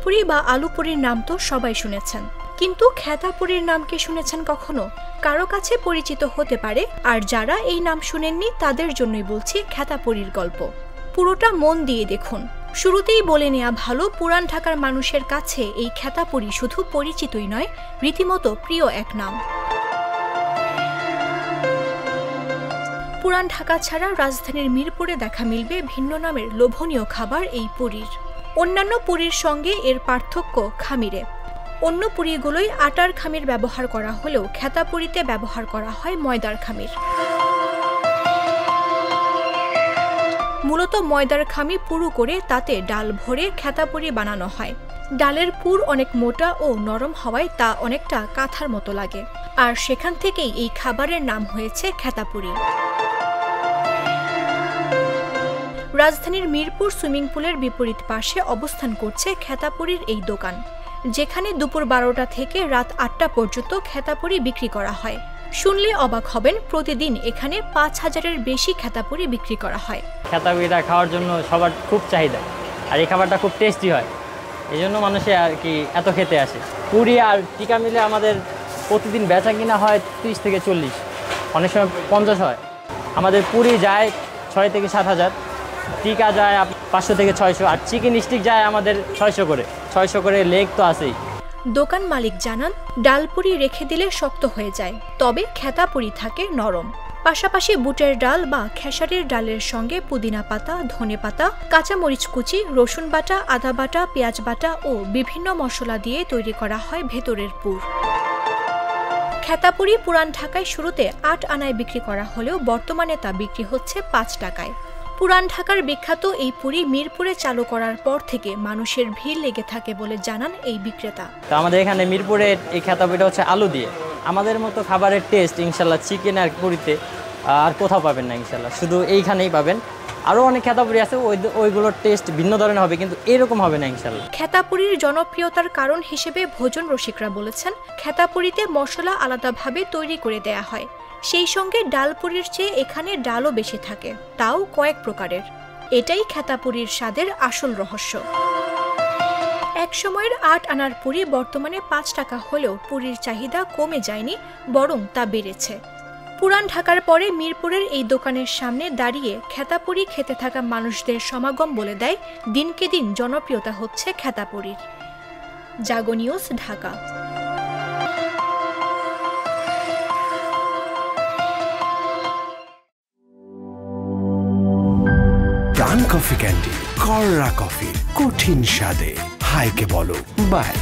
ডালপুরি বা আলুপুরির নাম তো সবাই শুনেছেন, কিন্তু খেতাপুরীর নাম কি শুনেছেন কখনো? কারো কাছে পরিচিত হতে পারে, আর যারা এই নাম শুনেননি তাদের জন্যই বলছি খেতাপুরীর গল্প। পুরোটা মন দিয়ে দেখুন। শুরুতেই বলে নেওয়া ভালো, পুরান ঢাকার মানুষের কাছে এই খেতাপুরী শুধু পরিচিতই নয়, রীতিমতো প্রিয় এক নাম। পুরান ঢাকা ছাড়া রাজধানীর মিরপুরে দেখা মিলবে ভিন্ন নামের লোভনীয় খাবার এই পুরীর। অন্যান্য পুরীর সঙ্গে এর পার্থক্য খামিরে। অন্য পুরীগুলোই আটার খামির ব্যবহার করা হলেও খেতাপুরীতে ব্যবহার করা হয় ময়দার খামির। মূলত ময়দার খামি পুরু করে তাতে ডাল ভরে খেতাপুরি বানানো হয়। ডালের পুর অনেক মোটা ও নরম হওয়ায় তা অনেকটা কাঁথার মতো লাগে, আর সেখান থেকেই এই খাবারের নাম হয়েছে খেতাপুরি। রাজধানীর মিরপুর সুইমিং পুলের বিপরীত পাশে অবস্থান করছে খেতাপুরীর এই দোকান, যেখানে দুপুর 12টা থেকে রাত 8টা পর্যন্ত খেতাপুরি বিক্রি করা হয়। শুনলে অবাক হবেন, প্রতিদিন এখানে 5000-এর বেশি খেতাপুরি বিক্রি করা হয়। খেতাপুরিটা খাওয়ার জন্য সবার খুব চাহিদা, আর এই খাবারটা খুব টেস্টি হয়, এই জন্য মানুষে আর কি এত খেতে আসে। পুরি আর টিকা মিলে আমাদের প্রতিদিন বেচা কিনা হয় 30 থেকে 40, অনেক সময় 50 হয়। আমাদের পুরি যায় 6 থেকে 7000, টিকা যায় 500 থেকে 600, আর চিকেন স্টিক যায় আমাদের 600 করে লেগ তো আছেই। দোকান মালিক জানান, ডালপুরি রেখে দিলে শক্ত হয়ে যায়, তবে খেতাপুরি থাকে নরম। পাশাপাশি বুটের ডাল বা খেসারির ডালের সঙ্গে পুদিনা পাতা, ধনে পাতা, কাঁচামরিচ কুচি, রসুন বাটা, আদা বাটা, পেঁয়াজ বাটা ও বিভিন্ন মশলা দিয়ে তৈরি করা হয় ভেতরের পুর। খেতাপুরি পুরান ঢাকায় শুরুতে 8 আনায় বিক্রি করা হলেও বর্তমানে তা বিক্রি হচ্ছে 5 টাকায়। পুরান ঢাকার বিখ্যাত এই পুরি মিরপুরে চালু করার পর থেকে মানুষের ভিড় লেগে থাকে বলে জানান এই বিক্রেতা। তো আমাদের এখানে মিরপুরে এই খেতাপুরিটা হচ্ছে আলু দিয়ে। আমাদের মতো খাবারের টেস্ট ইনশাল্লাহ চিকেন আর পুরিতে আর কোথাও পাবেন না, ইনশাল্লাহ শুধু এইখানেই পাবেন। আরও অনেক খেতাপুরি আছে, ওইগুলোর টেস্ট ভিন্ন ধরনের হবে, কিন্তু এরকম হবে না ইনশাল্লাহ। খেতাপুরির জনপ্রিয়তার কারণ হিসেবে ভোজন রসিকরা বলেছেন, খেতাপুরিতে মশলা আলাদাভাবে তৈরি করে দেয়া হয়, সেই সঙ্গে ডালপুরির চেয়ে এখানে ডালও বেশি থাকে, তাও কয়েক প্রকারের। এটাই খেতাপুরির স্বাদের আসল রহস্য। এক সময়ের 8 আনার পুরি বর্তমানে 5 টাকা হলেও পুরীর চাহিদা কমে যায়নি, বরং তা বেড়েছে। পুরান ঢাকার পরে মিরপুরের এই দোকানের সামনে দাঁড়িয়ে খেতাপুরি খেতে থাকা মানুষদের সমাগম বলে দেয় দিনকে দিন জনপ্রিয়তা হচ্ছে খেতাপুরির। জাগো নিউজ, ঢাকা। প্রাণ কফি ক্যান্ডি, কররা কফি, কঠিন স্বাদে হাইকে বলো বাই।